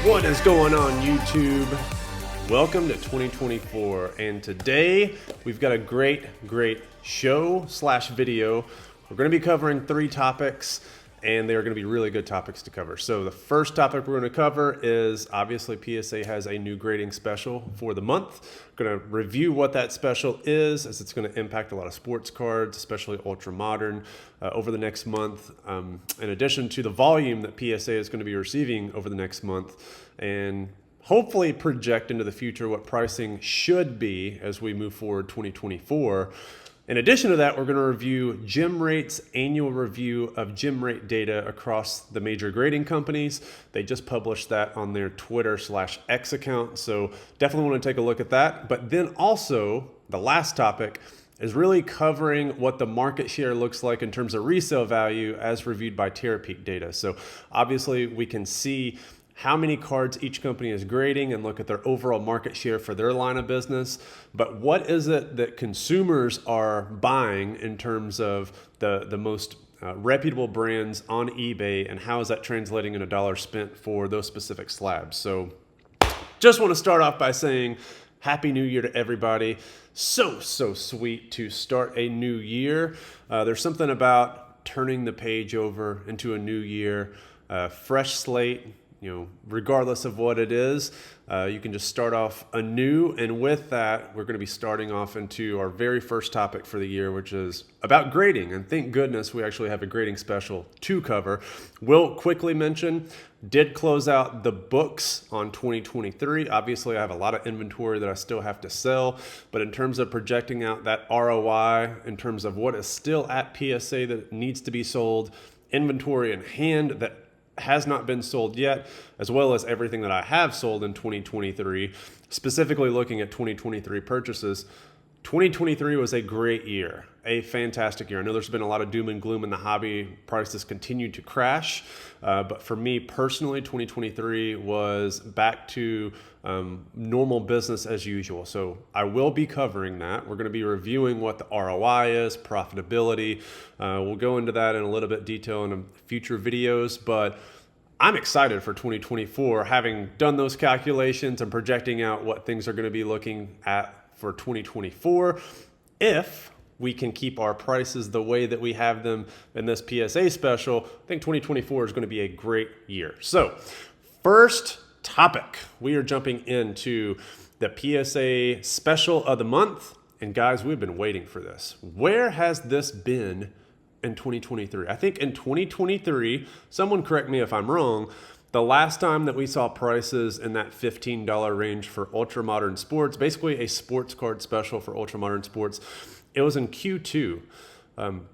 What is going on, YouTube? Welcome to 2024, and today we've got a great show/video. We're going to be covering 3 topics, and they are going to be really good topics to cover. So the first topic we're going to cover is obviously PSA has a new grading special for the month. We're going to review what that special is, as it's going to impact a lot of sports cards, especially ultra modern, over the next month, in addition to the volume that PSA is going to be receiving over the next month, and hopefully project into the future what pricing should be as we move forward 2024. In addition to that, we're going to review Gym Rate's annual review of gym rate data across the major grading companies. They just published that on their Twitter/X account, so definitely want to take a look at that. But then also, the last topic is really covering what the market share looks like in terms of resale value as reviewed by Terapeak data. So obviously we can see how many cards each company is grading and look at their overall market share for their line of business. But what is it that consumers are buying in terms of the most reputable brands on eBay, and how is that translating in a dollar spent for those specific slabs? So just want to start off by saying Happy New Year to everybody. So sweet to start a new year. There's something about turning the page over into a new year, fresh slate. Regardless of what it is, you can just start off anew. And with that, we're going to be starting off into our very first topic for the year, which is about grading. And thank goodness we actually have a grading special to cover. Will quickly mention, did close out the books on 2023. Obviously, I have a lot of inventory that I still have to sell. But in terms of projecting out that ROI, in terms of what is still at PSA that needs to be sold, inventory in hand that has not been sold yet, as well as everything that I have sold in 2023, specifically looking at 2023 purchases. 2023 was a great year, a fantastic year. I know there's been a lot of doom and gloom in the hobby. Prices continue to crash. But for me personally, 2023 was back to normal business as usual. So I will be covering that. We're going to be reviewing what the ROI is, profitability. We'll go into that in a little bit detail in future videos, but I'm excited for 2024, having done those calculations and projecting out what things are going to be looking at for 2024. If we can keep our prices the way that we have them in this PSA special, I think 2024 is going to be a great year. So first topic, we are jumping into the PSA special of the month. And guys, we've been waiting for this. Where has this been in 2023? I think in 2023, someone correct me if I'm wrong, the last time that we saw prices in that $15 range for ultra modern sports, basically a sports card special for ultra modern sports, it was in Q2,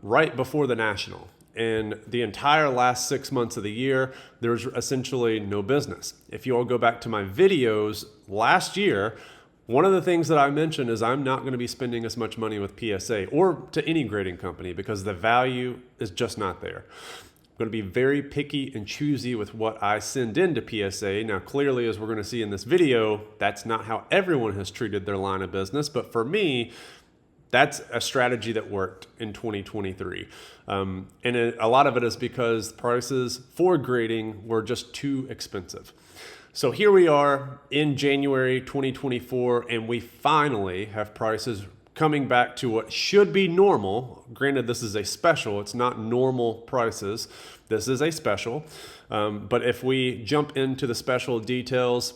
right before the National. And the entire last 6 months of the year, there was essentially no business. If you all go back to my videos last year, one of the things that I mentioned is I'm not going to be spending as much money with PSA or to any grading company because the value is just not there. I'm going to be very picky and choosy with what I send into PSA. Now, clearly, as we're going to see in this video, that's not how everyone has treated their line of business. But for me, that's a strategy that worked in 2023. And a lot of it is because prices for grading were just too expensive. So here we are in January 2024, and we finally have prices coming back to what should be normal. Granted, this is a special. It's not normal prices. This is a special. But if we jump into the special details,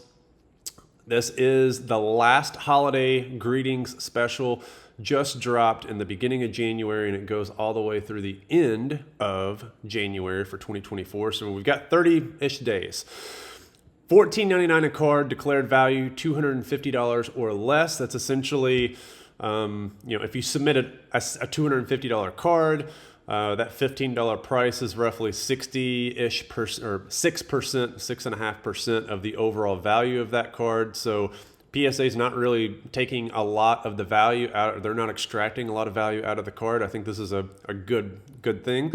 this is the last holiday greetings special, just dropped in the beginning of January, and it goes all the way through the end of January for 2024. So we've got 30-ish days. $14.99 a card, declared value $250 or less. That's essentially, if you submitted a $250 card, that $15 price is roughly 60-ish percent or 6.5% of the overall value of that card. So PSA is not really taking a lot of the value out. They're not extracting a lot of value out of the card. I think this is a good thing.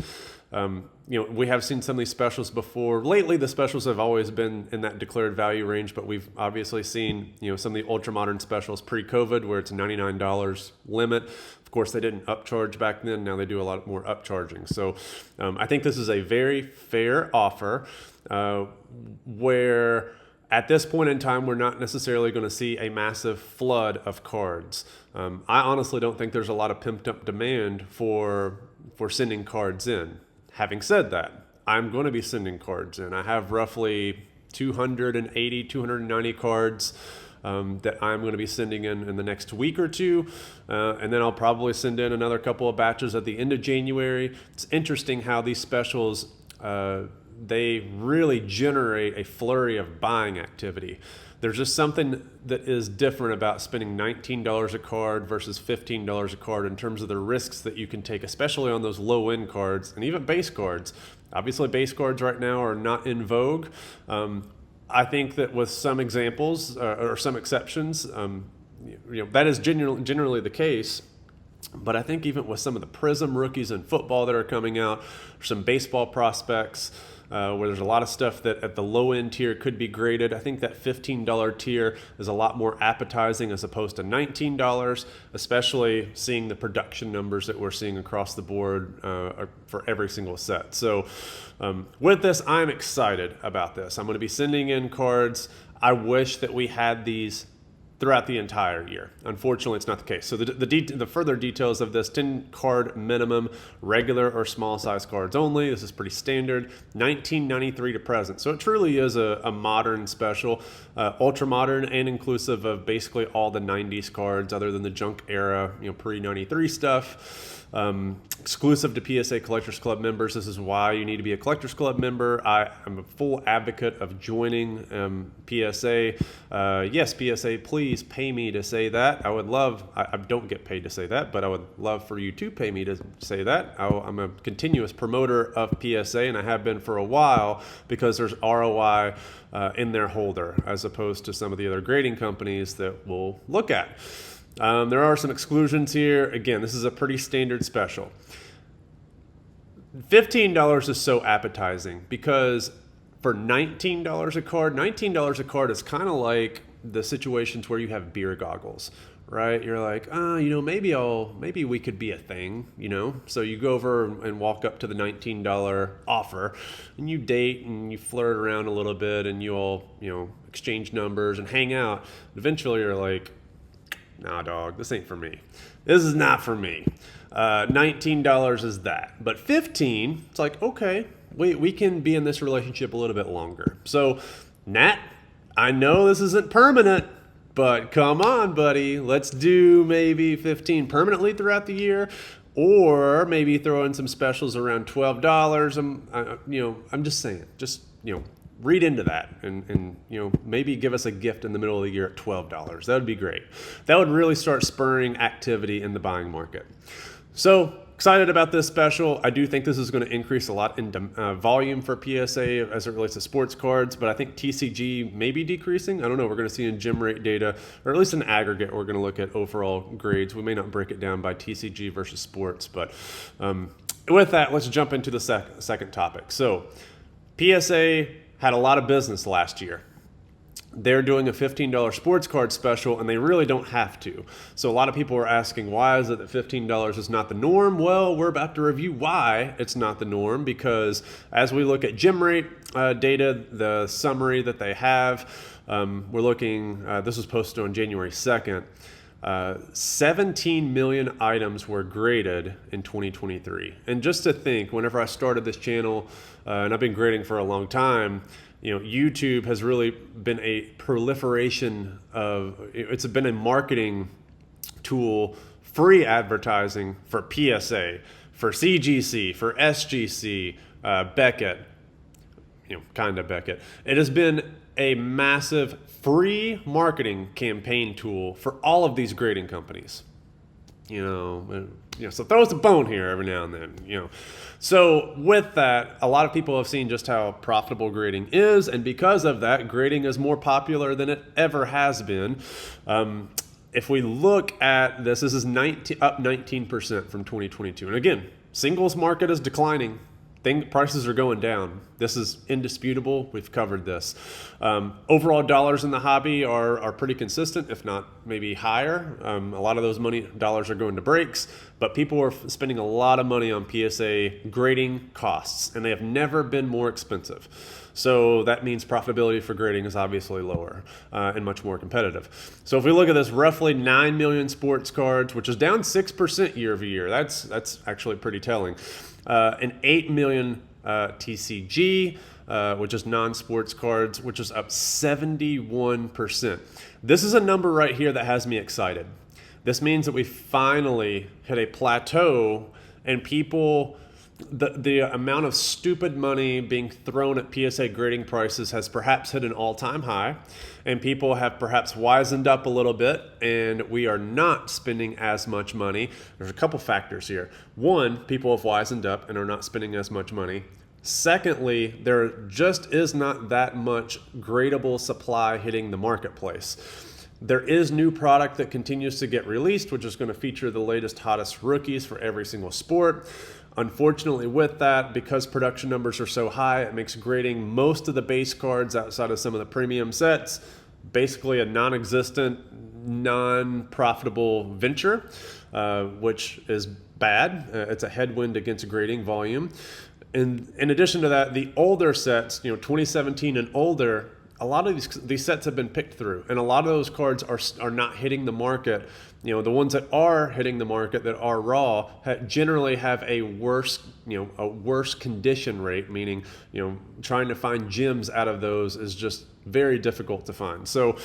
We have seen some of these specials before. Lately, the specials have always been in that declared value range, but we've obviously seen, some of the ultra modern specials pre-COVID where it's $99 limit. Of course, they didn't upcharge back then. Now they do a lot more upcharging. So I think this is a very fair offer where At this point in time, we're not necessarily going to see a massive flood of cards. I honestly don't think there's a lot of pimped up demand for sending cards in. Having said that, I'm going to be sending cards in. I have roughly 280, 290 cards that I'm going to be sending in the next week or two. And then I'll probably send in another couple of batches at the end of January. It's interesting how these specials, they really generate a flurry of buying activity. There's just something that is different about spending $19 a card versus $15 a card in terms of the risks that you can take, especially on those low-end cards and even base cards. Obviously, base cards right now are not in vogue. I think that with some examples or some exceptions, that is generally the case. But I think even with some of the Prism rookies in football that are coming out, some baseball prospects, where there's a lot of stuff that at the low end tier could be graded. I think that $15 tier is a lot more appetizing as opposed to $19, especially seeing the production numbers that we're seeing across the board for every single set. So with this, I'm excited about this. I'm going to be sending in cards. I wish that we had these throughout the entire year. Unfortunately, it's not the case. So the further details of this: 10 card minimum, regular or small size cards only. This is pretty standard. $19.93 to present. So it truly is a modern special, ultra modern and inclusive of basically all the 90s cards other than the junk era, pre-93 stuff. Exclusive to PSA Collectors Club members. This is why you need to be a Collectors Club member. I'm a full advocate of joining PSA. Yes, PSA, please pay me to say that. I don't get paid to say that, but I would love for you to pay me to say that. I'm a continuous promoter of PSA, and I have been for a while because there's ROI in their holder as opposed to some of the other grading companies that we'll look at. There are some exclusions here. Again, this is a pretty standard special. $15 is so appetizing because for $19 a card, $19 a card is kind of like the situations where you have beer goggles, right? You're like, maybe we could be a thing, So you go over and walk up to the $19 offer and you date and you flirt around a little bit and you all, exchange numbers and hang out. Eventually you're like, nah, dog, this ain't for me. This is not for me. $19 is that. But $15, it's like, okay, we can be in this relationship a little bit longer. So, Nat, I know this isn't permanent, but come on, buddy. Let's do maybe $15 permanently throughout the year, or maybe throw in some specials around $12. I'm just saying, read into that and maybe give us a gift in the middle of the year at $12. That would be great. That would really start spurring activity in the buying market. So excited about this special. I do think this is going to increase a lot in volume for PSA as it relates to sports cards, but I think TCG may be decreasing. I don't know. We're going to see in gem rate data, or at least in aggregate, we're going to look at overall grades. We may not break it down by TCG versus sports, but with that, let's jump into the second topic. So PSA had a lot of business last year. They're doing a $15 sports card special, and they really don't have to. So a lot of people are asking, why is it that $15 is not the norm? Well, we're about to review why it's not the norm, because as we look at gem rate data, the summary that they have, we're looking, this was posted on January 2nd, 17 million items were graded in 2023. And just to think, whenever I started this channel, and I've been grading for a long time, YouTube has really been a proliferation it's been a marketing tool, free advertising for PSA, for CGC, for SGC, Beckett, kind of Beckett. It has been a massive free marketing campaign tool for all of these grading companies. So throw us a bone here every now and then, So with that, a lot of people have seen just how profitable grading is, and because of that, grading is more popular than it ever has been. If we look at this is up 19% from 2022. And again, singles market is declining. prices are going down. This is indisputable. We've covered this. Overall dollars in the hobby are pretty consistent, if not maybe higher. A lot of those dollars are going to brakes, but people are spending a lot of money on PSA grading costs, and they have never been more expensive. So that means profitability for grading is obviously lower and much more competitive. So if we look at this, roughly 9 million sports cards, which is down 6% year over year. That's actually pretty telling. And 8 million TCG, which is non-sports cards, which is up 71%. This is a number right here that has me excited. This means that we finally hit a plateau, and people, the amount of stupid money being thrown at PSA grading prices has perhaps hit an all-time high, and people have perhaps wisened up a little bit, and we are not spending as much money. There's a couple factors here. One, people have wisened up and are not spending as much money. Secondly, there just is not that much gradable supply hitting the marketplace. There is new product that continues to get released, which is going to feature the latest, hottest rookies for every single sport. Unfortunately, with that, because production numbers are so high, it makes grading most of the base cards outside of some of the premium sets basically a non-existent, non-profitable venture, which is bad. It's a headwind against grading volume. And in addition to that, the older sets, 2017 and older, a lot of these sets have been picked through, and a lot of those cards are not hitting the market. The ones that are hitting the market that are raw generally have a worse condition rate, meaning trying to find gems out of those is just very difficult to find. So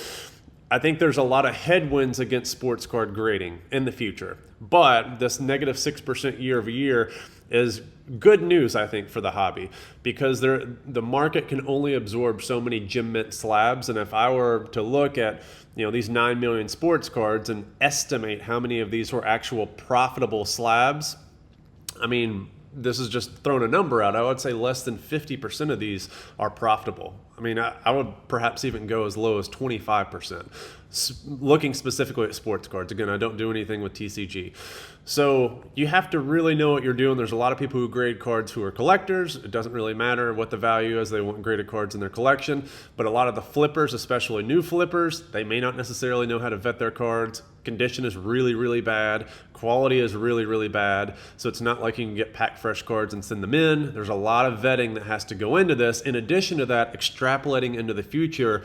I think there's a lot of headwinds against sports card grading in the future, but this negative 6% year over year is good news, I think, for the hobby, because the market can only absorb so many gem mint slabs. And if I were to look at these 9 million sports cards and estimate how many of these were actual profitable slabs, I mean, this is just throwing a number out. I would say less than 50% of these are profitable. I mean, I would perhaps even go as low as 25%. Looking specifically at sports cards. Again, I don't do anything with TCG. So you have to really know what you're doing. There's a lot of people who grade cards who are collectors. It doesn't really matter what the value is. They want graded cards in their collection. But a lot of the flippers, especially new flippers, they may not necessarily know how to vet their cards. Condition is really, really bad. Quality is really, really bad. So it's not like you can get pack fresh cards and send them in. There's a lot of vetting that has to go into this. In addition to that, extrapolating into the future,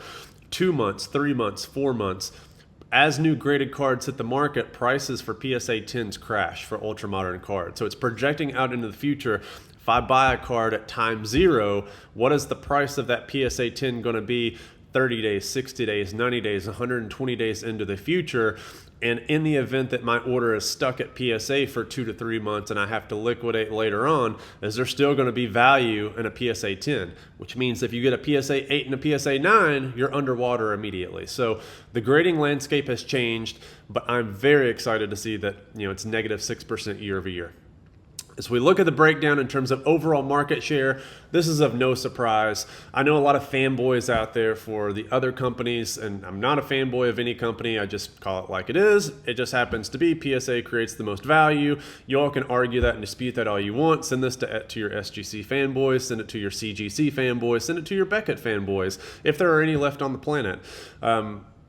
2 months, 3 months, 4 months, as new graded cards hit the market, prices for PSA 10s crash for ultra modern cards. So it's projecting out into the future. If I buy a card at time 0, what is the price of that PSA 10 going to be 30 days, 60 days, 90 days, 120 days into the future? And in the event that my order is stuck at PSA for 2 to 3 months and I have to liquidate later on, is there still going to be value in a PSA 10? Which means if you get a PSA 8 and a PSA 9, you're underwater immediately. So the grading landscape has changed, but I'm very excited to see that it's negative 6% year over year. As we look at the breakdown in terms of overall market share, this is of no surprise. I know a lot of fanboys out there for the other companies, and I'm not a fanboy of any company. I just call it like it is. It just happens to be PSA creates the most value. You all can argue that and dispute that all you want. Send this to your SGC fanboys, send it to your CGC fanboys, send it to your Beckett fanboys, if there are any left on the planet.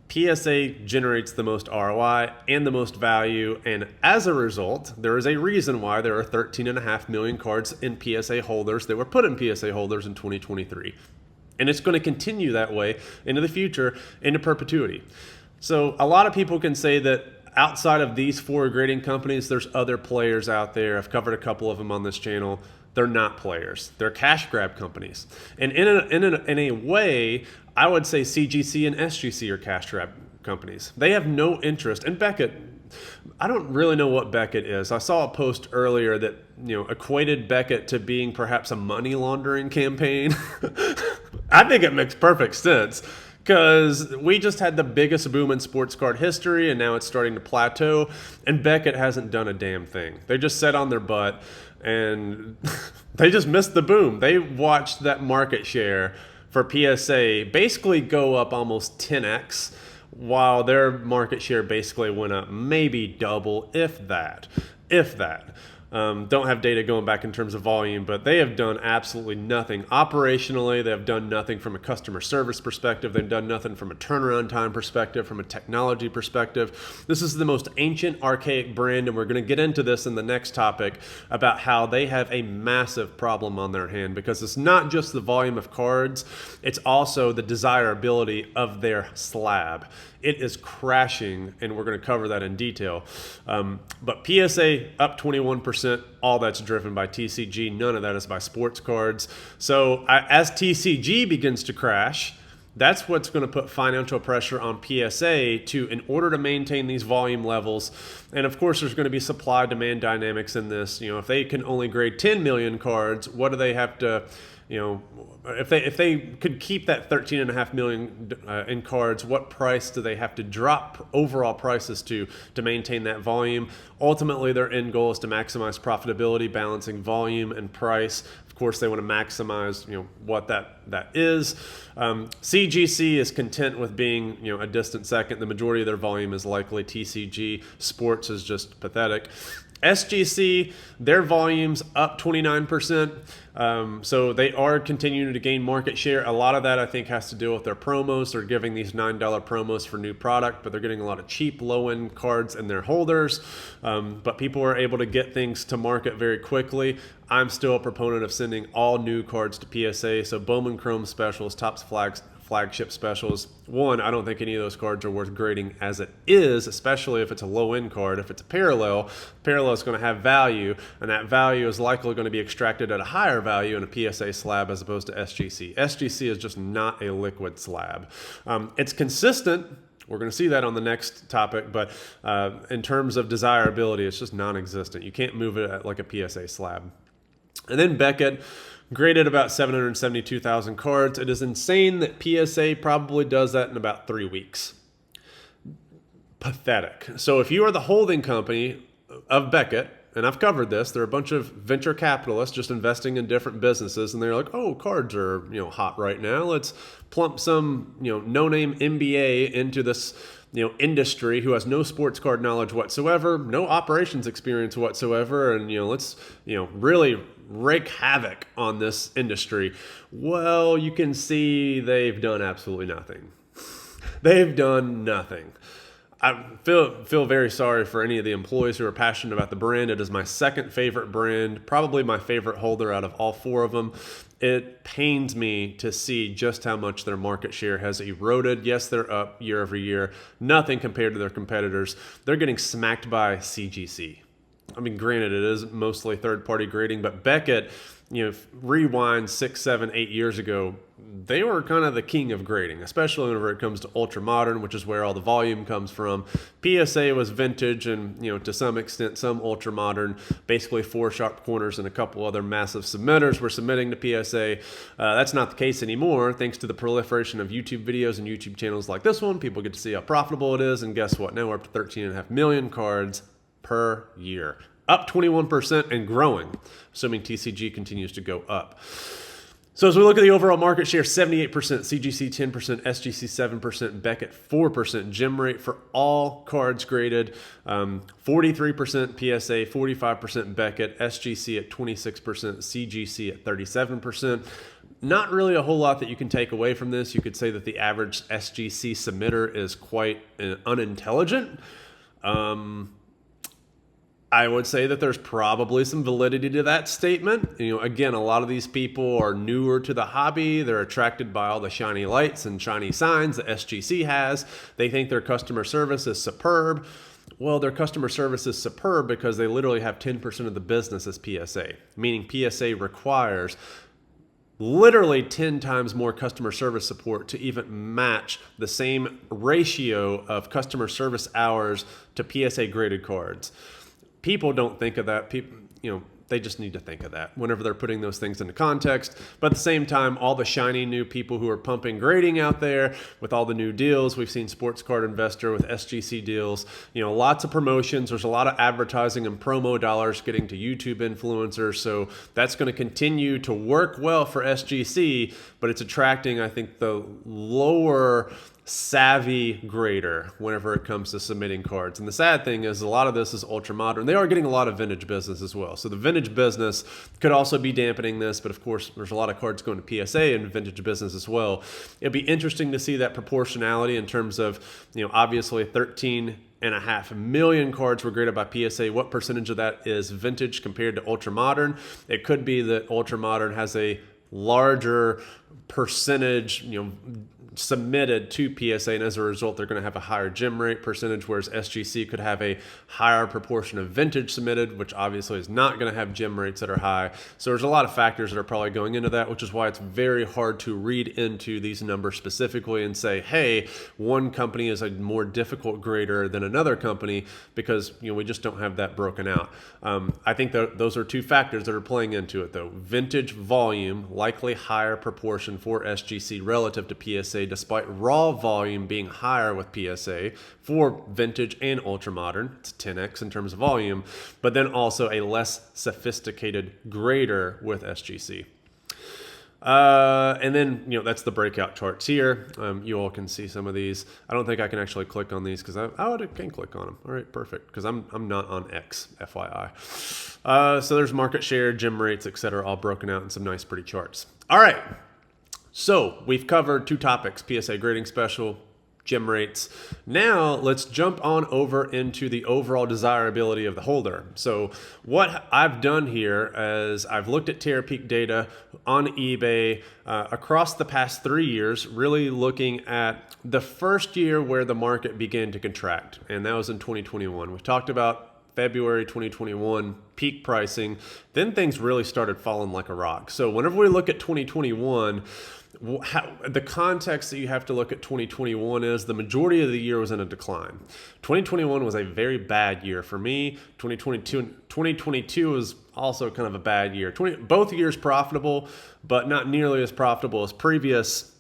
PSA generates the most ROI and the most value, and as a result, there is a reason why there are 13.5 million cards in PSA holders that were put in PSA holders in 2023. And it's going to continue that way into the future, into perpetuity. So a lot of people can say that outside of these 4 grading companies, there's other players out there. I've covered a couple of them on this channel. They're not players. They're cash grab companies. And in a way, I would say CGC and SGC are cash grab companies. They have no interest. And Beckett, I don't really know what Beckett is. I saw a post earlier that equated Beckett to being perhaps a money laundering campaign. I think it makes perfect sense, because we just had the biggest boom in sports card history, and now it's starting to plateau, and Beckett hasn't done a damn thing. They just sat on their butt, and they just missed the boom. They watched that market share for PSA basically go up almost 10x, while their market share basically went up maybe double, if that. Don't have data going back in terms of volume, but they have done absolutely nothing operationally. They have done nothing from a customer service perspective. They've done nothing from a turnaround time perspective, from a technology perspective. This is the most ancient, archaic brand, and we're going to get into this in the next topic about how they have a massive problem on their hand, because it's not just the volume of cards, it's also the desirability of their slab. It is crashing, and we're going to cover that in detail. But PSA up 21%, all that's driven by TCG. None of that is by sports cards. So as TCG begins to crash, that's what's going to put financial pressure on PSA in order to maintain these volume levels. And of course, there's going to be supply-demand dynamics in this. If they can only grade 10 million cards, what do they have to... if they could keep that 13.5 million in cards, what price do they have to drop overall prices to maintain that volume? Ultimately, their end goal is to maximize profitability, balancing volume and price. Of course, they want to maximize, what that is. CGC is content with being, a distant second. The majority of their volume is likely TCG. Sports is just pathetic. SGC, their volume's up 29%. So they are continuing to gain market share. A lot of that, I think, has to do with their promos. They're giving these $9 promos for new product, but they're getting a lot of cheap, low-end cards in their holders. But people are able to get things to market very quickly. I'm still a proponent of sending all new cards to PSA. So Bowman Chrome Specials, Topps flagship specials. One, I don't think any of those cards are worth grading as it is, especially if it's a low-end card. If it's a parallel is going to have value, and that value is likely going to be extracted at a higher value in a PSA slab as opposed to SGC. SGC is just not a liquid slab. It's consistent. We're going to see that on the next topic, but in terms of desirability, it's just non-existent. You can't move it like a PSA slab. And then Beckett, graded about 772,000 cards. It is insane that PSA probably does that in about 3 weeks. Pathetic. So if you are the holding company of Beckett, and I've covered this, there are a bunch of venture capitalists just investing in different businesses, and they're like, oh, cards are hot right now. Let's plump some no-name MBA into this industry who has no sports card knowledge whatsoever, no operations experience whatsoever, and let's really wreak havoc on this industry. Well, you can see they've done absolutely nothing. They've done nothing. I feel very sorry for any of the employees who are passionate about the brand. It is my second favorite brand, probably my favorite holder out of all four of them. It pains me to see just how much their market share has eroded. Yes, they're up year over year. Nothing compared to their competitors. They're getting smacked by CGC. I mean, granted, it is mostly third-party grading, but Beckett, rewind 6, 7, 8 years ago, they were kind of the king of grading, especially whenever it comes to ultra modern, which is where all the volume comes from. PSA was vintage and, to some extent, some ultra modern, basically 4 sharp corners and a couple other massive submitters were submitting to PSA. That's not the case anymore. Thanks to the proliferation of YouTube videos and YouTube channels like this one, people get to see how profitable it is. And guess what? Now we're up to 13.5 million cards per year. Up 21% and growing, assuming TCG continues to go up. So as we look at the overall market share, 78%, CGC 10%, SGC 7%, Beckett 4%, gem rate for all cards graded, 43% PSA, 45% Beckett, SGC at 26%, CGC at 37%. Not really a whole lot that you can take away from this. You could say that the average SGC submitter is quite unintelligent. I would say that there's probably some validity to that statement. Again, a lot of these people are newer to the hobby. They're attracted by all the shiny lights and shiny signs that SGC has. They think their customer service is superb. Well, their customer service is superb because they literally have 10% of the business as PSA, meaning PSA requires literally 10 times more customer service support to even match the same ratio of customer service hours to PSA graded cards. People don't think of that. they just need to think of that whenever they're putting those things into context. But at the same time, all the shiny new people who are pumping grading out there with all the new deals, we've seen Sports Card Investor with SGC deals, lots of promotions. There's a lot of advertising and promo dollars getting to YouTube influencers. So that's going to continue to work well for SGC, but it's attracting, I think, the lower savvy grader whenever it comes to submitting cards. And the sad thing is a lot of this is ultra modern. They are getting a lot of vintage business as well. So the vintage business could also be dampening this, but of course there's a lot of cards going to PSA and vintage business as well. It'd be interesting to see that proportionality in terms of, obviously 13.5 million cards were graded by PSA. What percentage of that is vintage compared to ultra modern? It could be that ultra modern has a larger percentage, submitted to PSA, and as a result, they're going to have a higher gem rate percentage, whereas SGC could have a higher proportion of vintage submitted, which obviously is not going to have gem rates that are high. So there's a lot of factors that are probably going into that, which is why it's very hard to read into these numbers specifically and say, hey, one company is a more difficult grader than another company, because we just don't have that broken out. I think that those are two factors that are playing into it, though. Vintage volume, likely higher proportion for SGC relative to PSA, despite raw volume being higher with PSA for vintage and ultra modern. It's 10x in terms of volume, but then also a less sophisticated grader with SGC. And then, that's the breakout charts here. You all can see some of these. I don't think I can actually click on these because I can click on them. All right, perfect. Because I'm not on X, FYI. So there's market share, gem rates, etc., all broken out in some nice, pretty charts. All right. So we've covered two topics, PSA Grading Special, gem rates. Now let's jump on over into the overall desirability of the holder. So what I've done here is I've looked at Terapeak data on eBay across the past 3 years, really looking at the first year where the market began to contract, and that was in 2021. We talked about February 2021 peak pricing, then things really started falling like a rock. So whenever we look at 2021, the context that you have to look at 2021 is the majority of the year was in a decline. 2021 was a very bad year for me. 2022 was also kind of a bad year. Both years profitable, but not nearly as profitable as previous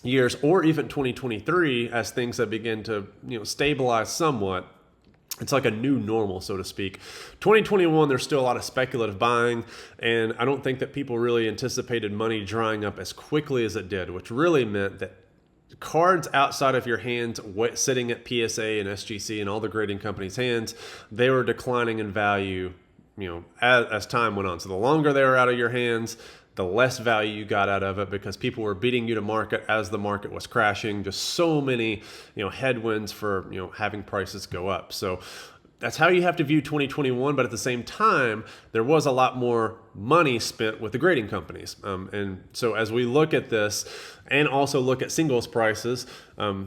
years, or even 2023 as things have begun to stabilize somewhat. It's like a new normal, so to speak. 2021, there's still a lot of speculative buying, and I don't think that people really anticipated money drying up as quickly as it did, which really meant that cards outside of your hands, sitting at PSA and SGC and all the grading companies' hands, they were declining in value, as time went on. So the longer they were out of your hands, the less value you got out of it, because people were beating you to market as the market was crashing. Just so many, headwinds for, having prices go up. So that's how you have to view 2021. But at the same time, there was a lot more money spent with the grading companies. And so as we look at this and also look at singles prices,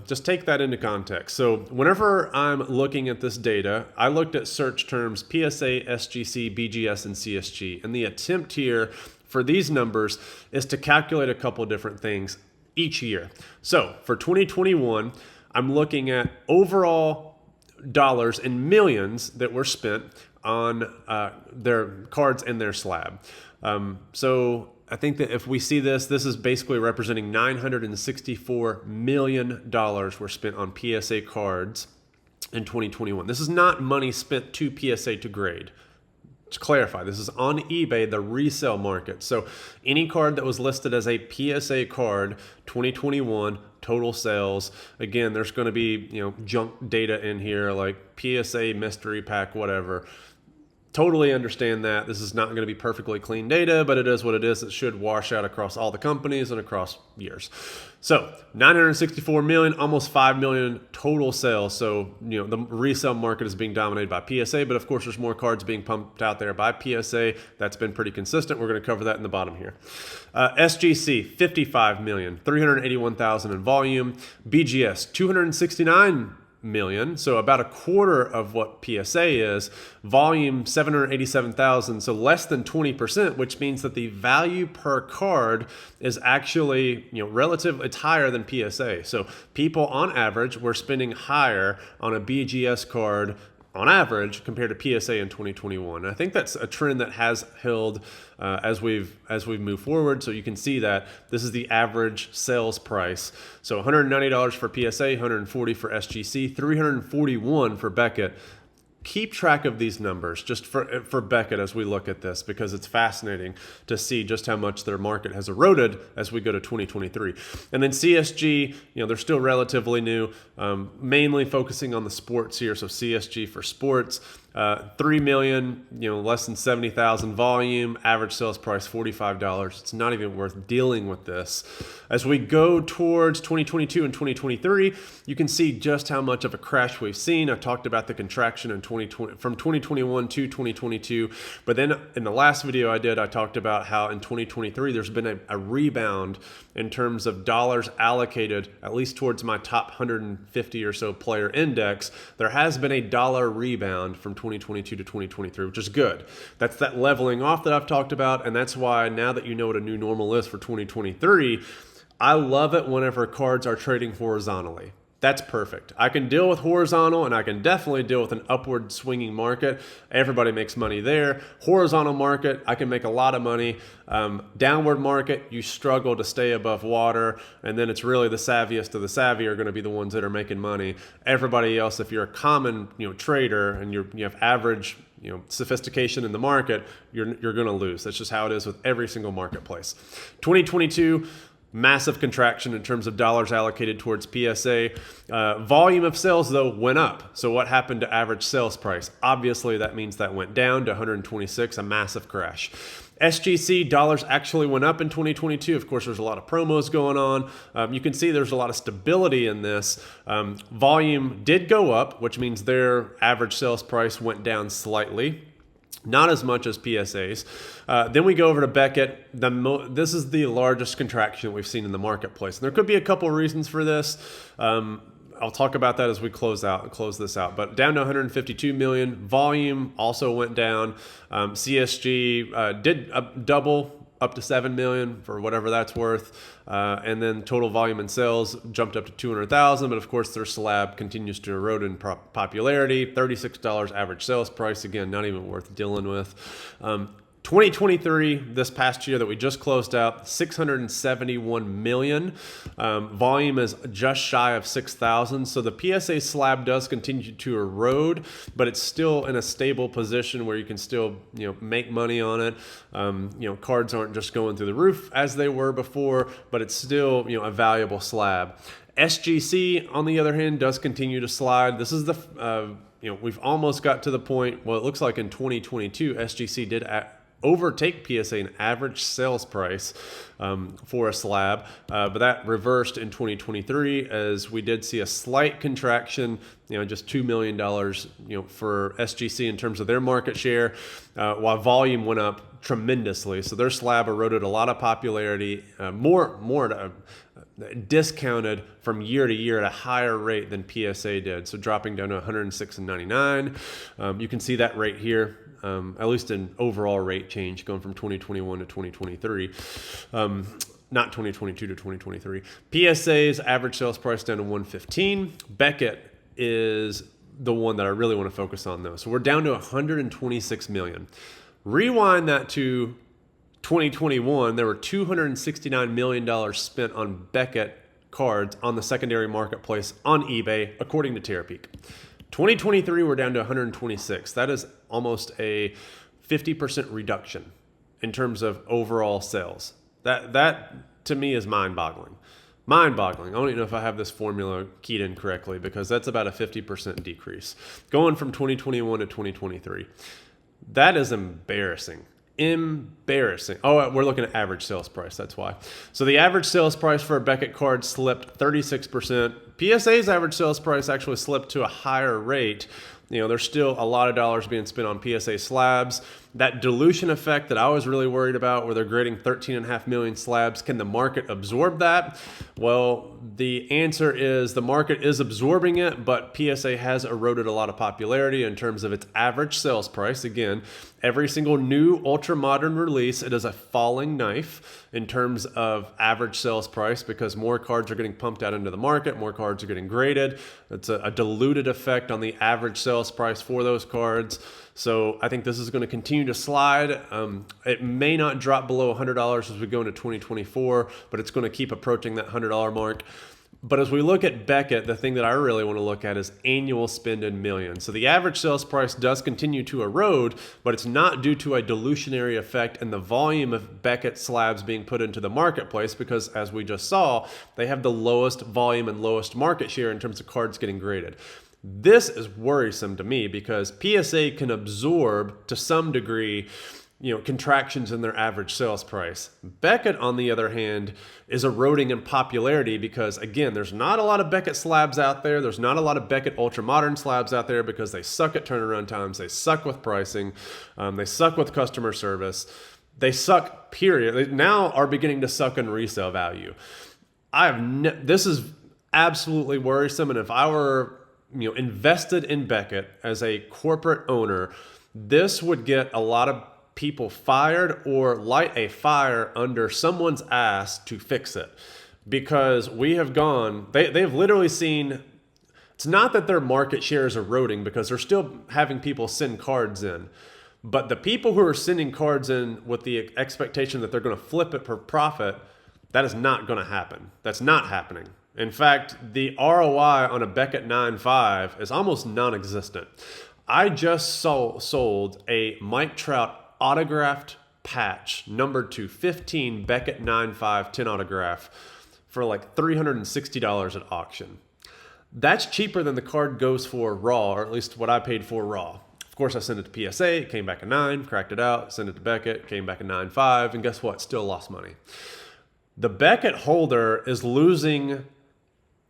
just take that into context. So whenever I'm looking at this data, I looked at search terms PSA, SGC, BGS, and CSG. And the attempt here for these numbers is to calculate a couple different things each year. So for 2021, I'm looking at overall dollars in millions that were spent on their cards and their slab. So I think that if we see this is basically representing $964 million were spent on PSA cards in 2021. This is not money spent to PSA to grade. To clarify, this is on eBay, the resale market. So any card that was listed as a PSA card, 2021 total sales. Again, there's going to be junk data in here like PSA mystery pack, whatever. Totally understand that. This is not going to be perfectly clean data, but it is what it is. It should wash out across all the companies and across years. So 964 million, almost 5 million total sales. So, the resale market is being dominated by PSA, but of course there's more cards being pumped out there by PSA. That's been pretty consistent. We're going to cover that in the bottom here. SGC, 55 million, 381,000 in volume. BGS, 269 million, so about a quarter of what PSA is. Volume 787,000, so less than 20%, which means that the value per card is actually it's higher than PSA. So people on average were spending higher on a BGS card on average compared to PSA in 2021. And I think that's a trend that has held as we've moved forward. So you can see that this is the average sales price. So $190 for PSA, $140 for SGC, $341 for Beckett. Keep track of these numbers just for Beckett as we look at this, because it's fascinating to see just how much their market has eroded as we go to 2023. And then CSG, they're still relatively new, mainly focusing on the sports here. So CSG for sports, 3 million, less than 70,000 volume, average sales price $45. It's not even worth dealing with this. As we go towards 2022 and 2023, you can see just how much of a crash we've seen. I talked about the contraction in 2020 from 2021 to 2022, but then in the last video I talked about how in 2023 there's been a rebound in terms of dollars allocated, at least towards my top 150 or so player index. There has been a dollar rebound from 2022 to 2023, which is good. That's that leveling off that I've talked about, and that's why now that you know what a new normal is for 2023, I love it whenever cards are trading horizontally. That's perfect. I can deal with horizontal, and I can definitely deal with an upward swinging market. Everybody makes money there. Horizontal market, I can make a lot of money. Downward market, you struggle to stay above water, and then it's really the savviest of the savvy are going to be the ones that are making money. Everybody else, if you're a common trader and you have average sophistication in the market, you're going to lose. That's just how it is with every single marketplace. 2022. Massive contraction in terms of dollars allocated towards PSA. Volume of sales, though, went up. So what happened to average sales price? Obviously, that means that went down to 126, a massive crash. SGC dollars actually went up in 2022. Of course, there's a lot of promos going on. You can see there's a lot of stability in this. Volume did go up, which means their average sales price went down slightly. Not as much as PSA's. Then we go over to Beckett. This is the largest contraction we've seen in the marketplace. And there could be a couple of reasons for this. I'll talk about that as we close this out. But down to 152 million. Volume also went down. CSG did double up to 7 million for whatever that's worth. And then total volume and sales jumped up to 200,000. But of course, their slab continues to erode in popularity. $36 average sales price. Again, not even worth dealing with. 2023, this past year that we just closed out, 671 million. Volume is just shy of 6,000. So the PSA slab does continue to erode, but it's still in a stable position where you can still, make money on it. Cards aren't just going through the roof as they were before, but it's still, a valuable slab. SGC, on the other hand, does continue to slide. This is we've almost got to the point, well, it looks like in 2022, SGC did overtake PSA in average sales price for a slab, but that reversed in 2023 as we did see a slight contraction, just $2 million, for SGC in terms of their market share, while volume went up tremendously. So their slab eroded a lot of popularity, more discounted from year to year at a higher rate than PSA did. So dropping down to 106.99. You can see that rate here. At least an overall rate change going from 2021 to 2023, not 2022 to 2023. PSA's average sales price down to 115. Beckett is the one that I really want to focus on though. So we're down to 126 million. Rewind that to 2021, there were $269 million spent on Beckett cards on the secondary marketplace on eBay, according to Terapeak. 2023, we're down to 126. That is almost a 50% reduction in terms of overall sales. That to me is mind-boggling. Mind-boggling. I don't even know if I have this formula keyed in correctly, because that's about a 50% decrease going from 2021 to 2023. That is embarrassing. Embarrassing. Oh, we're looking at average sales price. That's why. So the average sales price for a Beckett card slipped 36%. PSA's average sales price actually slipped to a higher rate. There's still a lot of dollars being spent on PSA slabs. That dilution effect that I was really worried about, where they're grading 13.5 million slabs, can the market absorb that? Well, the answer is the market is absorbing it, but PSA has eroded a lot of popularity in terms of its average sales price. Again, every single new ultra-modern release, it is a falling knife. in terms of average sales price because more cards are getting pumped out into the market, more cards are getting graded. It's a diluted effect on the average sales price for those cards. So I think this is going to continue to slide. It may not drop below $100 as we go into 2024, but it's going to keep approaching that $100 mark. But as we look at Beckett, the thing that I really want to look at is annual spend in millions. So the average sales price does continue to erode, but it's not due to a dilutionary effect in the volume of Beckett slabs being put into the marketplace because, as we just saw, they have the lowest volume and lowest market share in terms of cards getting graded. This is worrisome to me because PSA can absorb to some degree contractions in their average sales price. Beckett, on the other hand, is eroding in popularity because, again, there's not a lot of Beckett slabs out there. There's not a lot of Beckett ultra modern slabs out there because they suck at turnaround times. They suck with pricing. They suck with customer service. They suck, period. They now are beginning to suck in resale value. This is absolutely worrisome. And if I were invested in Beckett as a corporate owner, this would get a lot of people fired or light a fire under someone's ass to fix it, because we have gone, they've literally seen, it's not that their market share is eroding because they're still having people send cards in, but the people who are sending cards in with the expectation that they're going to flip it for profit, that is not going to happen. That's not happening. In fact, the ROI on a Beckett 9.5 is almost non-existent. I just sold a Mike Trout autographed patch numbered to 15 Beckett 9.5 10 autograph for like $360 at auction. That's cheaper than the card goes for raw, or at least what I paid for raw. Of course, I sent it to PSA, it came back a 9, cracked it out, sent it to Beckett, came back a 9.5, and guess what? Still lost money. The Beckett holder is losing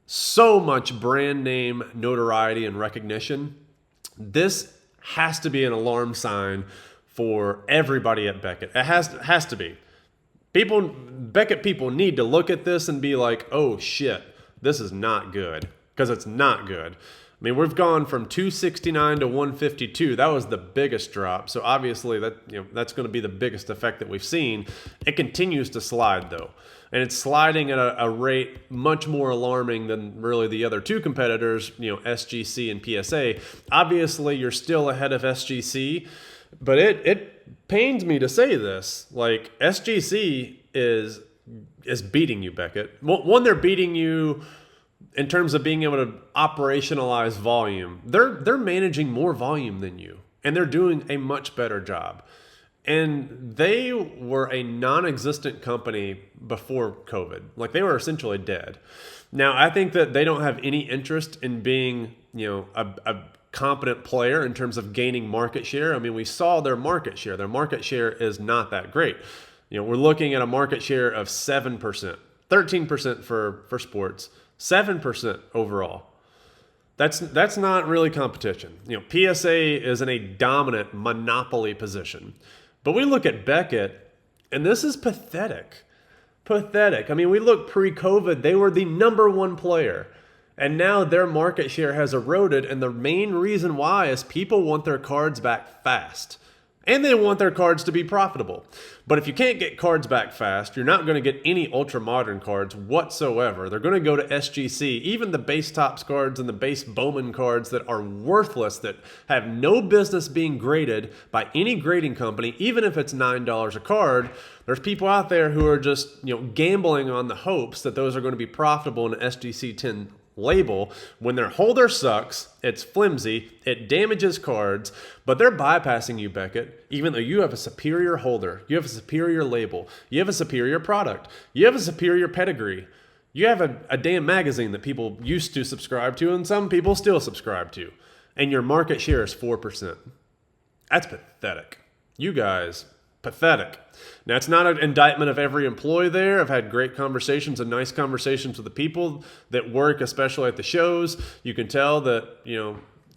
so much brand name notoriety and recognition. This has to be an alarm sign for everybody at Beckett. It has to be. Beckett people need to look at this and be like, oh shit, this is not good. Because it's not good. I mean, we've gone from 269 to 152. That was the biggest drop. So obviously that's going to be the biggest effect that we've seen. It continues to slide though. And it's sliding at a rate much more alarming than really the other two competitors, SGC and PSA. Obviously, you're still ahead of SGC. But it pains me to say this, like SGC is beating you, Beckett. One, they're beating you in terms of being able to operationalize volume. They're managing more volume than you, and they're doing a much better job. And they were a non-existent company before COVID. Like they were essentially dead. Now, I think that they don't have any interest in being, a competent player in terms of gaining market share. I mean, we saw their market share. Their market share is not that great. We're looking at a market share of 7%, 13% for sports, 7% overall. That's not really competition. PSA is in a dominant monopoly position. But we look at Beckett, and this is pathetic. Pathetic. I mean, we look pre-COVID, they were the number one player. And now their market share has eroded, and the main reason why is people want their cards back fast. And they want their cards to be profitable. But if you can't get cards back fast, you're not going to get any ultra-modern cards whatsoever. They're going to go to SGC, even the base Topps cards and the base Bowman cards that are worthless, that have no business being graded by any grading company, even if it's $9 a card. There's people out there who are just gambling on the hopes that those are going to be profitable in an SGC 10 label when their holder sucks, it's flimsy, it damages cards, but they're bypassing you, Beckett, even though you have a superior holder, you have a superior label, you have a superior product, you have a superior pedigree, you have a damn magazine that people used to subscribe to and some people still subscribe to, and your market share is 4%. That's pathetic. You guys, pathetic. Now, it's not an indictment of every employee there. I've had great conversations and nice conversations with the people that work, especially at the shows. You can tell that,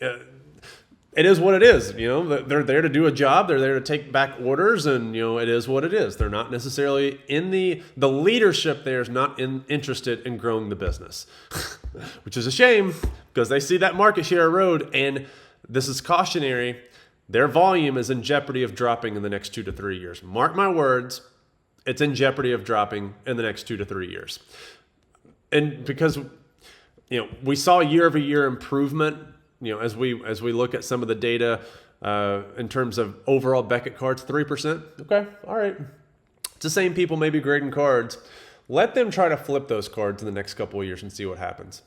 it is what it is. They're there to do a job. They're there to take back orders, and, it is what it is. They're not necessarily in the leadership there is not interested in growing the business, which is a shame because they see that market share erode, and this is cautionary. Their volume is in jeopardy of dropping in the next 2 to 3 years. Mark my words, it's in jeopardy of dropping in the next 2 to 3 years. And because, we saw year-over-year improvement, as we look at some of the data in terms of overall Beckett cards, 3%. Okay, all right. It's the same people maybe grading cards. Let them try to flip those cards in the next couple of years and see what happens.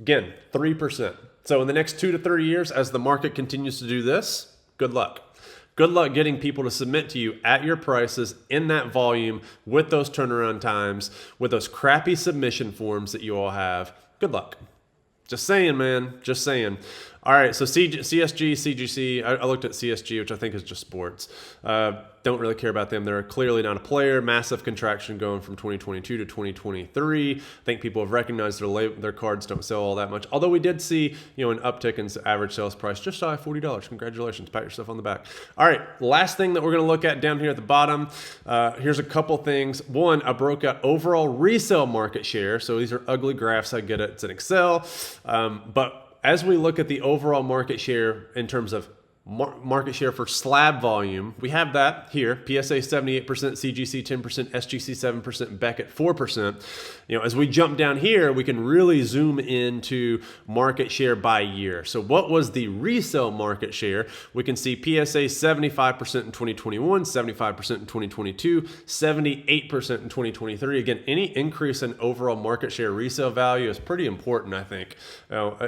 Again, 3%. So in the next 2 to 3 years, as the market continues to do this, good luck. Good luck getting people to submit to you at your prices in that volume with those turnaround times, with those crappy submission forms that you all have. Good luck. Just saying, man. Just saying. All right, so CSG, CGC, I looked at CSG, which I think is just sports. Don't really care about them. They're clearly not a player. Massive contraction going from 2022 to 2023. I think people have recognized their cards don't sell all that much. Although we did see, an uptick in average sales price, just shy of $40. Congratulations. Pat yourself on the back. All right, last thing that we're going to look at down here at the bottom. Here's a couple things. One, I broke out overall resale market share. So these are ugly graphs. I get it. It's in Excel. But as we look at the overall market share in terms of market share for slab volume, we have that here: PSA 78%, CGC 10%, SGC 7%, Beckett 4%. As we jump down here, we can really zoom into market share by year. So what was the resale market share? We can see PSA 75% in 2021, 75% in 2022, 78% in 2023. Again, any increase in overall market share resale value is pretty important, I think.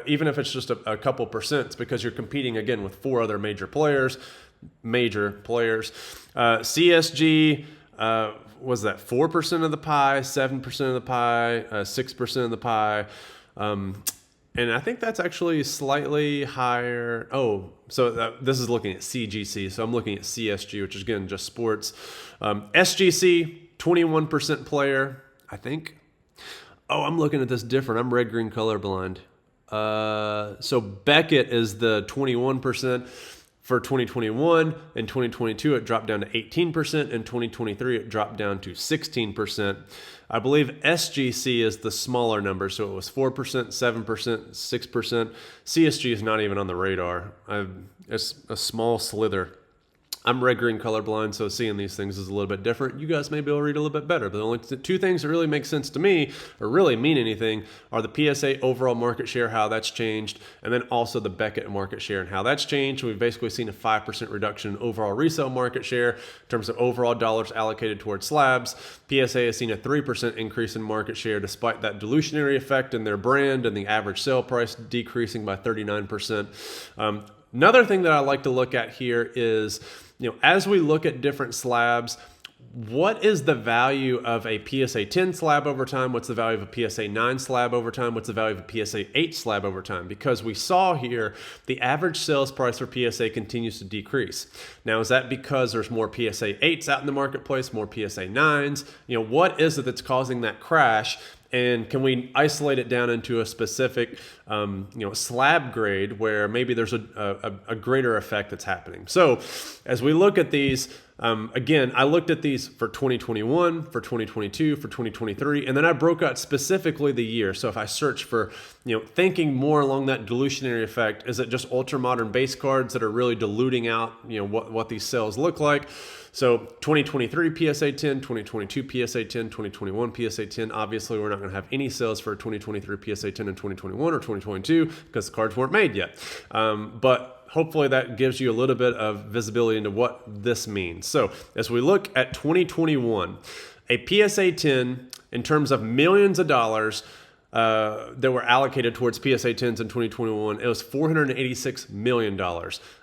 Even if it's just a couple percent, it's because you're competing again with 4 other major players. CSG was that 4% of the pie, 7% of the pie, 6% of the pie, and I think that's actually slightly higher. This is looking at CGC, so I'm looking at CSG, which is again just sports. SGC 21% player, I think. I'm looking at this different. I'm red green colorblind. So Beckett is the 21%. For 2021. In 2022, it dropped down to 18%. In 2023, it dropped down to 16%. I believe SGC is the smaller number, so it was 4%, 7%, 6%. CSG is not even on the radar. It's a small slither. I'm red-green colorblind, so seeing these things is a little bit different. You guys may be able to read a little bit better, but the only 2 things that really make sense to me, or really mean anything, are the PSA overall market share, how that's changed, and then also the Beckett market share and how that's changed. We've basically seen a 5% reduction in overall resale market share in terms of overall dollars allocated towards slabs. PSA has seen a 3% increase in market share despite that dilutionary effect in their brand and the average sale price decreasing by 39%. Another thing that I like to look at here is, as we look at different slabs, what is the value of a PSA 10 slab over time? What's the value of a PSA 9 slab over time? What's the value of a PSA 8 slab over time? Because we saw here the average sales price for PSA continues to decrease. Now, is that because there's more PSA 8s out in the marketplace, more PSA 9s? What is it that's causing that crash? And can we isolate it down into a specific, slab grade where maybe there's a greater effect that's happening? So as we look at these, again, I looked at these for 2021, for 2022, for 2023, and then I broke out specifically the year. So if I search for, thinking more along that dilutionary effect, is it just ultra modern base cards that are really diluting out, what these sales look like? So 2023 PSA 10, 2022 PSA 10, 2021 PSA 10. Obviously, we're not going to have any sales for 2023 PSA 10 in 2021 or 2022 because the cards weren't made yet. But hopefully that gives you a little bit of visibility into what this means. So as we look at 2021, a PSA 10 in terms of millions of dollars that were allocated towards PSA 10s in 2021, it was $486 million.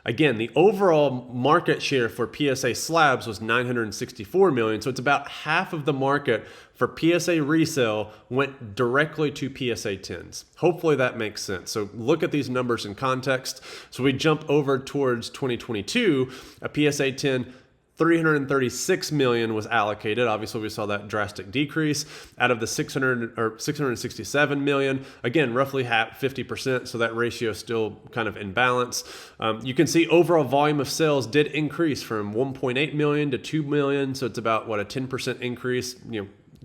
Again, the overall market share for PSA slabs was $964 million, so it's about half of the market for PSA resale went directly to PSA 10s. Hopefully that makes sense. So look at these numbers in context. So we jump over towards 2022, a PSA 10, $336 million was allocated. Obviously, we saw that drastic decrease out of the $667 million. Again, roughly half, 50%. So that ratio is still kind of in balance. You can see overall volume of sales did increase from 1.8 million to 2 million. So it's about a 10% increase.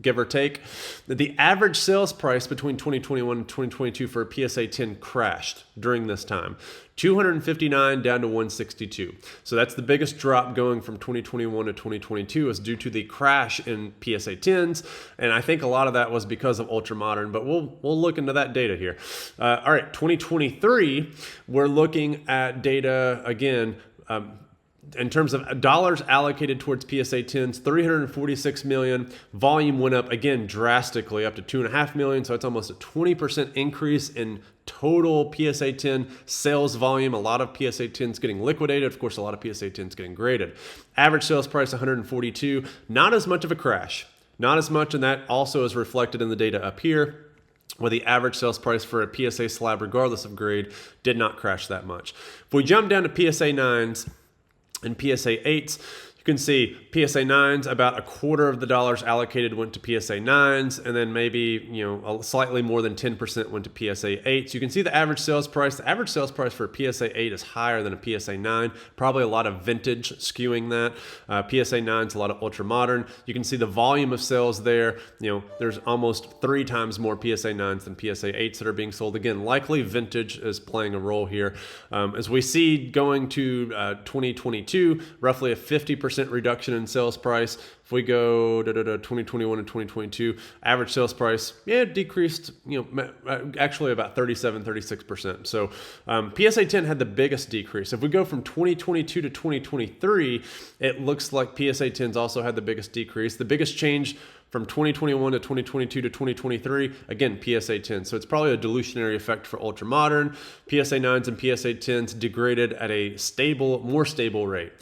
give or take. The average sales price between 2021 and 2022 for a PSA 10 crashed during this time. 259 down to 162. So that's the biggest drop going from 2021 to 2022 is due to the crash in PSA 10s. And I think a lot of that was because of ultramodern, but we'll look into that data here. All right, 2023, we're looking at data again, in terms of dollars allocated towards PSA 10s, 346 million. Volume went up again drastically up to 2.5 million. So it's almost a 20% increase in total PSA 10 sales volume. A lot of PSA 10s getting liquidated. Of course, a lot of PSA 10s getting graded. Average sales price 142. Not as much of a crash. Not as much, and that also is reflected in the data up here, where the average sales price for a PSA slab, regardless of grade, did not crash that much. If we jump down to PSA 9s, and PSA 8s, you can see PSA 9s, about a quarter of the dollars allocated went to PSA 9s, and then maybe slightly more than 10% went to PSA 8s. You can see the average sales price. The average sales price for a PSA 8 is higher than a PSA 9. Probably a lot of vintage skewing that. PSA 9's a lot of ultra modern. You can see the volume of sales there. There's almost 3 times more PSA 9s than PSA 8s that are being sold. Again, likely vintage is playing a role here. As we see going to 2022, roughly a 50% reduction in sales price. If we go 2021 and 2022, average sales price, decreased, actually about 36%. So PSA 10 had the biggest decrease. If we go from 2022 to 2023, it looks like PSA 10s also had the biggest decrease. The biggest change from 2021 to 2022 to 2023, again, PSA 10. So it's probably a dilutionary effect for ultramodern. PSA 9s and PSA 10s degraded at a more stable rate.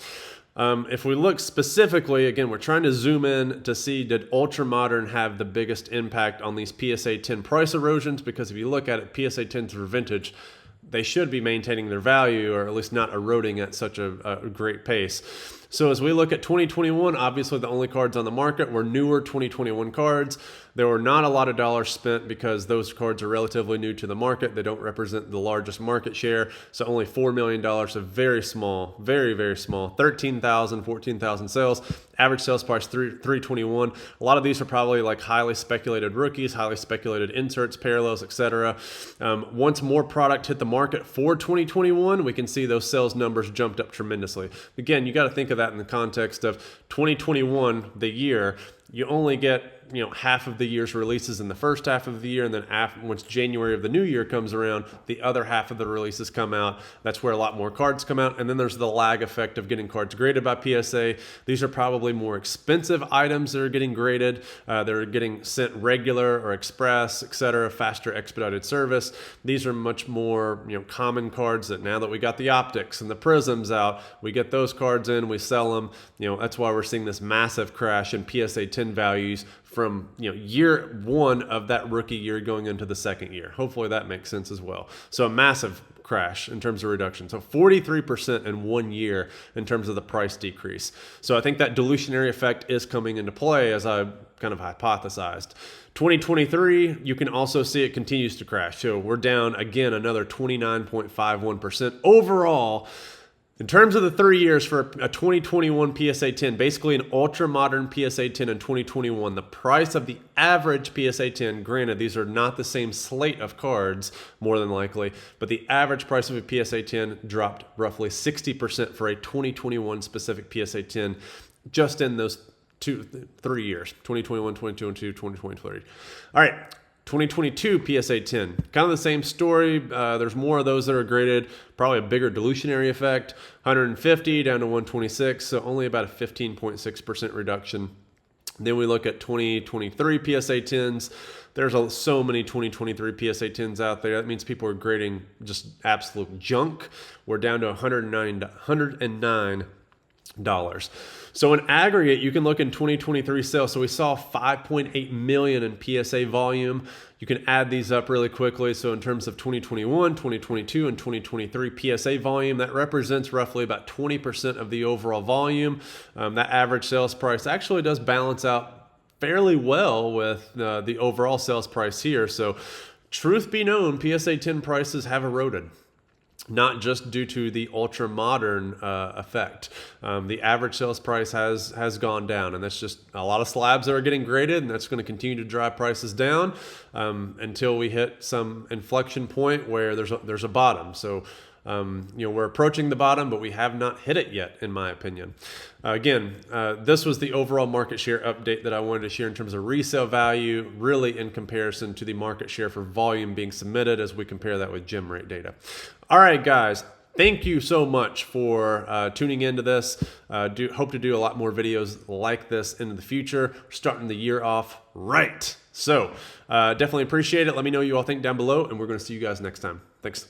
If we look specifically, again, we're trying to zoom in to see, did ultramodern have the biggest impact on these PSA 10 price erosions? Because if you look at it, PSA 10s for vintage, they should be maintaining their value, or at least not eroding at such a great pace. So as we look at 2021, obviously the only cards on the market were newer 2021 cards. There were not a lot of dollars spent because those cards are relatively new to the market. They don't represent the largest market share. So only $4 million of very small, very, very small, 13,000, 14,000 sales. Average sales price $321. A lot of these are probably like highly speculated rookies, highly speculated inserts, parallels, etc. Once more product hit the market for 2021, we can see those sales numbers jumped up tremendously. Again, you got to think of that in the context of 2021, the year. You only get half of the year's releases in the first half of the year, and then once January of the new year comes around, the other half of the releases come out. That's where a lot more cards come out, and then there's the lag effect of getting cards graded by PSA. These are probably more expensive items that are getting graded. They're getting sent regular or express, etc., faster expedited service. These are much more common cards that now that we got the optics and the prisms out, we get those cards in, we sell them. That's why we're seeing this massive crash in PSA 10 values from year one of that rookie year going into the second year. Hopefully that makes sense as well. So a massive crash in terms of reduction. So 43% in 1 year in terms of the price decrease. So I think that dilutionary effect is coming into play as I kind of hypothesized. 2023, you can also see it continues to crash. So we're down again another 29.51% overall. In terms of the 3 years for a 2021 PSA 10, basically an ultra-modern PSA 10 in 2021, the price of the average PSA 10, granted, these are not the same slate of cards, more than likely, but the average price of a PSA 10 dropped roughly 60% for a 2021 specific PSA 10 just in those 3 years, 2021, 2022, 2023. All right. 2022 PSA 10, kind of the same story. There's more of those that are graded, probably a bigger dilutionary effect, 150 down to 126, so only about a 15.6% reduction. Then we look at 2023 PSA 10s. There's so many 2023 PSA 10s out there. That means people are grading just absolute junk. We're down to $109. So in aggregate, you can look in 2023 sales. So we saw 5.8 million in PSA volume. You can add these up really quickly. So in terms of 2021, 2022, and 2023 PSA volume, that represents roughly about 20% of the overall volume. That average sales price actually does balance out fairly well with the overall sales price here. So truth be known, PSA 10 prices have eroded. not just due to the ultra modern effect. The average sales price has gone down, and that's just a lot of slabs that are getting graded, and that's going to continue to drive prices down until we hit some inflection point where there's a bottom. So we're approaching the bottom, but we have not hit it yet, in my opinion. Again, this was the overall market share update that I wanted to share in terms of resale value, really in comparison to the market share for volume being submitted as we compare that with gem rate data. All right, guys. Thank you so much for tuning into this. Hope to do a lot more videos like this in the future. We're starting the year off right. So definitely appreciate it. Let me know what you all think down below, and we're going to see you guys next time. Thanks.